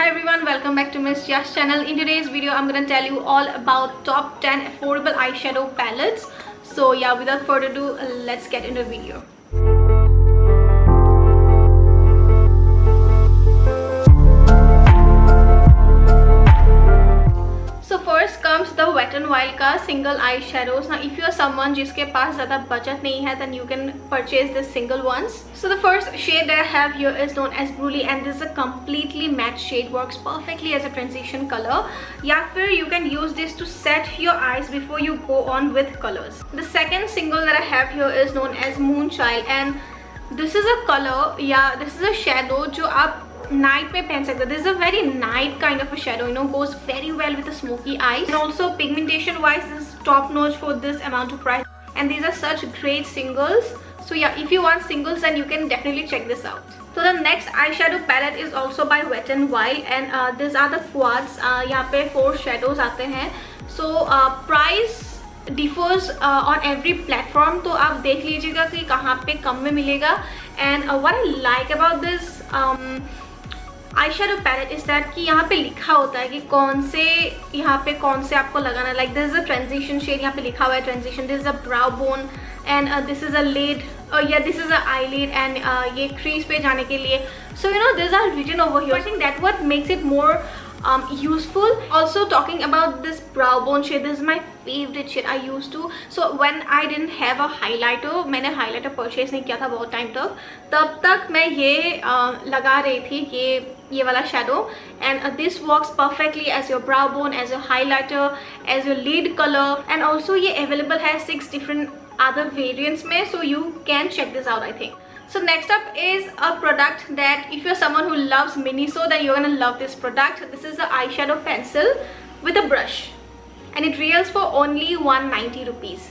Hi everyone, welcome back to Miss Yash channel. In today's video, I'm gonna tell you all about top 10 affordable eyeshadow palettes. So yeah, without further ado, let's get into the video. So first comes the Wet n Wild का single eyeshadows. Now if you are someone जिसके पास ज़्यादा budget नहीं है, then you can purchase the single ones. So the first shade that I have here is known as Brulee, and this is a completely matte shade, works perfectly as a transition color. या फिर you can use this to set your eyes before you go on with colors. The second single that I have here is known as Moonchild, and this is a color, yeah, this is a shadow जो आप night में पहन सकते हैं. This is a very night kind of a shadow, you know, goes very well with the smoky eyes, and also pigmentation wise this top notch for this amount of price, and these are such great singles. So yeah, if you want singles, then you can definitely check this out. So the next eyeshadow palette is also by Wet n Wild, and these are the quads. यहाँ पे 4 shadows आते हैं. So price differs on every platform, तो आप देख लीजिएगा कि कहाँ पे कम में मिलेगा. And what I like about this eyeshadow palette is that कि यहाँ पे लिखा होता है कि यहाँ पे कौन से आपको लगाना है. Like this is a transition shade, यहाँ पे लिखा हुआ है transition. This is a brow bone, and this is a lid. Yeah, this is a eyelid, and ये crease पे जाने के लिए. So you know, these are written over here. I think that what makes it more useful. Also talking about this brow bone shade, this is my favorite shade. I used to, so when I didn't have a highlighter, मैंने highlighter purchase नहीं किया था बहुत time तक, तब तक मैं ये लगा रही थी ये वाला shadow, and this works perfectly as your brow bone, as your highlighter, as your lid color, and also ये available है 6 different other variants में, so you can check this out, I think. So next up is a product that if you're someone who loves Miniso, then you're gonna love this product. This is the eyeshadow pencil with a brush, and it retails for only 190 rupees.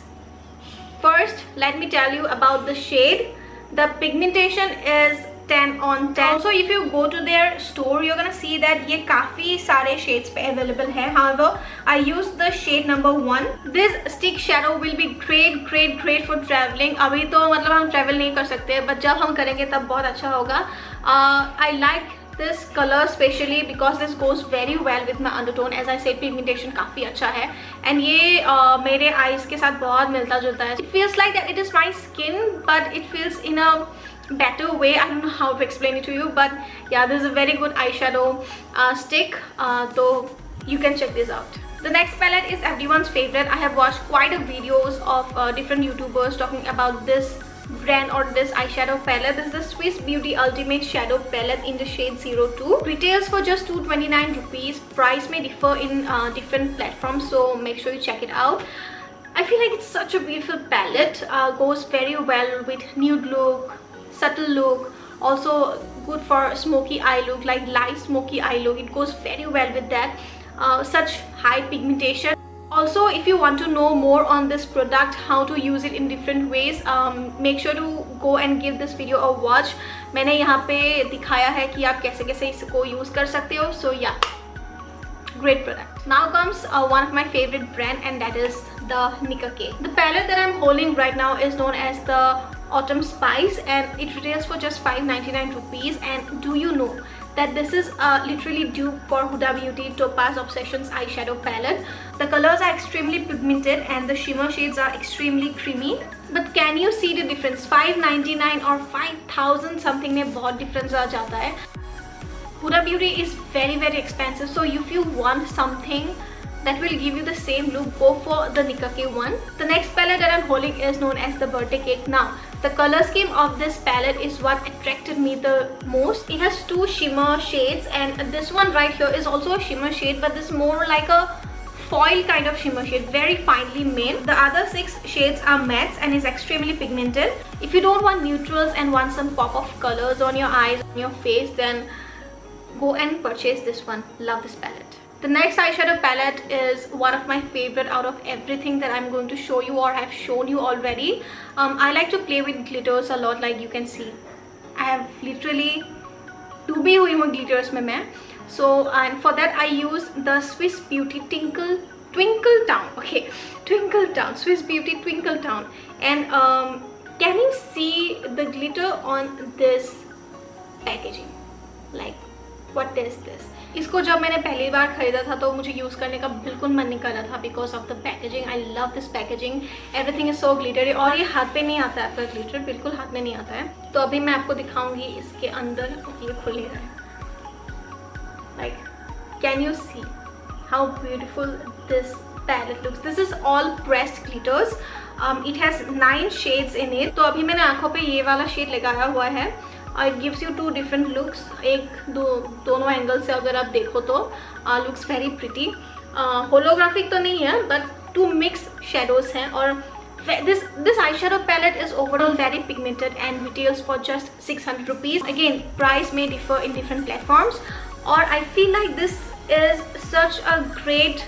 First, let me tell you about the shade. The pigmentation is 10 on 10. Also, if you go to their store, you're gonna see that ये काफी सारे shades पे available है. However, I used the shade number 1. This stick shadow will be great for traveling. अभी तो मतलब हम travel नहीं कर सकते, but जब हम करेंगे तब बहुत अच्छा होगा. I like this color especially because this goes very well with my undertone. As I said, pigmentation काफी अच्छा है, and ये मेरे eyes के साथ बहुत मिलता जुलता है. It feels like that it is my skin, but it feels in a better way. I don't know how to explain it to you, but yeah, this is a very good eyeshadow stick, so you can check this out. The next palette is everyone's favorite. I have watched quite a videos of different YouTubers talking about this brand or this eyeshadow palette. This is the Swiss Beauty Ultimate Shadow Palette in the shade 02. Retails for just 229 rupees. Price may differ in different platforms, so make sure you check it out. I feel like it's such a beautiful palette. Goes very well with nude look, subtle look, also good for smoky eye look, like light smoky eye look. It goes very well with that. Such high pigmentation. Also, if you want to know more on this product, how to use it in different ways, make sure to go and give this video a watch. मैंने यहाँ पे दिखाया है कि आप कैसे कैसे इसको यूज कर सकते हो. So yeah, great product. Now comes one of my favorite brand, and that is the Nicka K. The palette that I'm holding right now is known as the Autumn Spice, and it retails for just 599 rupees. And do you know that this is literally dupe for Huda Beauty Topaz Obsessions eyeshadow palette. The colors are extremely pigmented and the shimmer shades are extremely creamy. But can you see the difference? 599 और 5000 something में बहुत difference आ जाता है. Huda Beauty is very expensive, so if you want something that will give you the same look, go for the Nicka K one. The next palette that I'm holding is known as the Birthday Cake. Now, the color scheme of this palette is what attracted me the most. It has 2 shimmer shades, and this one right here is also a shimmer shade, but this is more like a foil kind of shimmer shade, very finely made. The other 6 shades are mattes and is extremely pigmented. If you don't want neutrals and want some pop of colors on your eyes, on your face, then go and purchase this one. Love this palette. The next eyeshadow palette is one of my favorite out of everything that I'm going to show you or have shown you already. I like to play with glitters a lot, like you can see. I have literally डूबी हुई हूँ glitters में मैं. So and for that I use the Swiss Beauty Twinkle Town. Okay, Twinkle Town, Swiss Beauty Twinkle Town. And can you see the glitter on this packaging? Like, what is this? इसको जब मैंने पहली बार खरीदा था तो मुझे use करने का बिल्कुल मन नहीं कर रहा था because of the packaging. I love this packaging, everything is so glittery. और ये हाथ पे नहीं आता है आपका ग्लिटर, बिल्कुल हाथ में नहीं आता है। तो अभी मैं आपको दिखाऊंगी इसके अंदर, ये खुलेगा, like can you see how beautiful this palette looks. This is all pressed glitters. It has 9 shades in it. तो अभी मैंने आंखों पे ये वाला शेड लगाया हुआ है और it gives you 2 different looks. दोनों एंगल से अगर आप देखो तो लुक्स वेरी प्रिटी। होलोग्राफिक तो नहीं है बट 2 मिक्स शेडोज हैं। और this eyeshadow palette is overall very pigmented and retails for just 600 rupees. Again, price may differ in different platforms. और I feel like this is such a great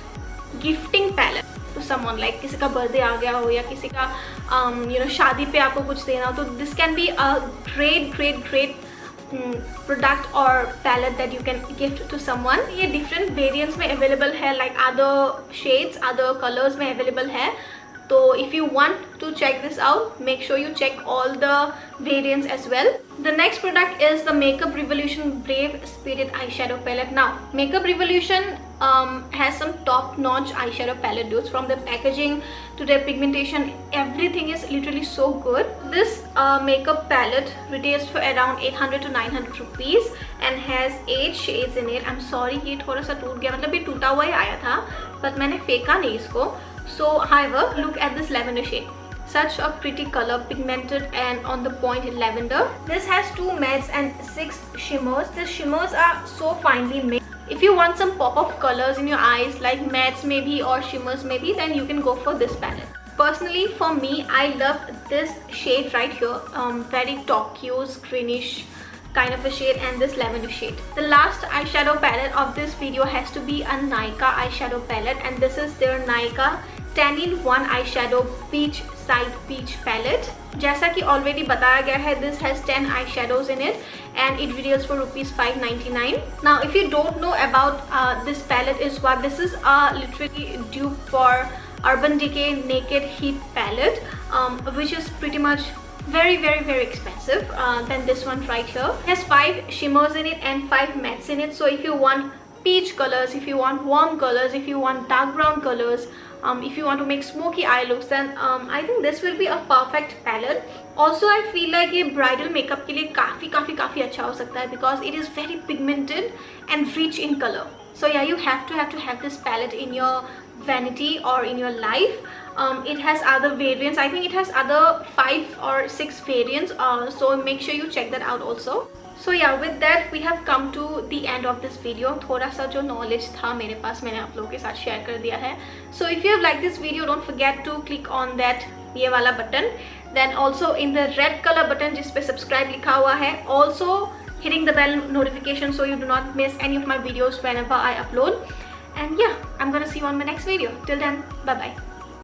gifting palette to someone, like किसी का birthday आ गया हो या किसी का शादी पे आपको कुछ देना हो, तो this can be a great product or palette that you can gift to someone. ये different variants में available है, like other shades, other colors में available है. So if you want to check this out, make sure you check all the variants as well. The next product is the Makeup Revolution Brave Spirit eyeshadow palette. Now Makeup Revolution has some top-notch eyeshadow palette dudes. From the packaging to their pigmentation, everything is literally so good. This makeup palette retails for around 800 to 900 rupees and has 8 shades in it. I'm sorry कि थोड़ा सा टूट गया, मतलब ये टूटा हुआ ही आया था but मैंने फेंका नहीं इसको. So however, look at this lavender shade. Such a pretty color, pigmented and on the point in lavender. This has 2 mattes and 6 shimmers. The shimmers are so finely made. If you want some pop-up colors in your eyes, like mattes maybe or shimmers maybe, then you can go for this palette. Personally, for me, I love this shade right here. Very turquoise, greenish kind of a shade, and this lavender shade. The last eyeshadow palette of this video has to be a Nykaa eyeshadow palette, and this is their Nykaa 10-in-1 eyeshadow peach side peach palette. जैसा कि already बताया गया है, this has 10 eyeshadows in it and it retails for rupees 599. Now if you don't know about this palette is what, this is literally dupe for Urban Decay Naked Heat palette, which is pretty much very expensive than this one right here. It has 5 shimmers in it and 5 mattes in it. So if you want peach colors, if you want warm colors, if you want dark brown colors, if you want to make smoky eye looks, then I think this will be a perfect palette. Also I feel like ये bridal makeup के लिए काफ़ी अच्छा हो सकता है because it is very pigmented and rich in color. So yeah, you have to have this palette in your vanity or in your life. It has other variants. I think it has other 5 or 6 variants, so make sure you check that out also. So yeah, with that we have come to the end of this video. थोड़ा सा जो knowledge था मेरे पास मैंने आप लोगों के साथ share कर दिया है. So if you have liked this video, don't forget to click on that ये वाला button. Then also in the red color button जिस पे subscribe लिखा हुआ है, also hitting the bell notification so you do not miss any of my videos whenever I upload. And yeah, I'm gonna see you on my next video. Till then, bye bye.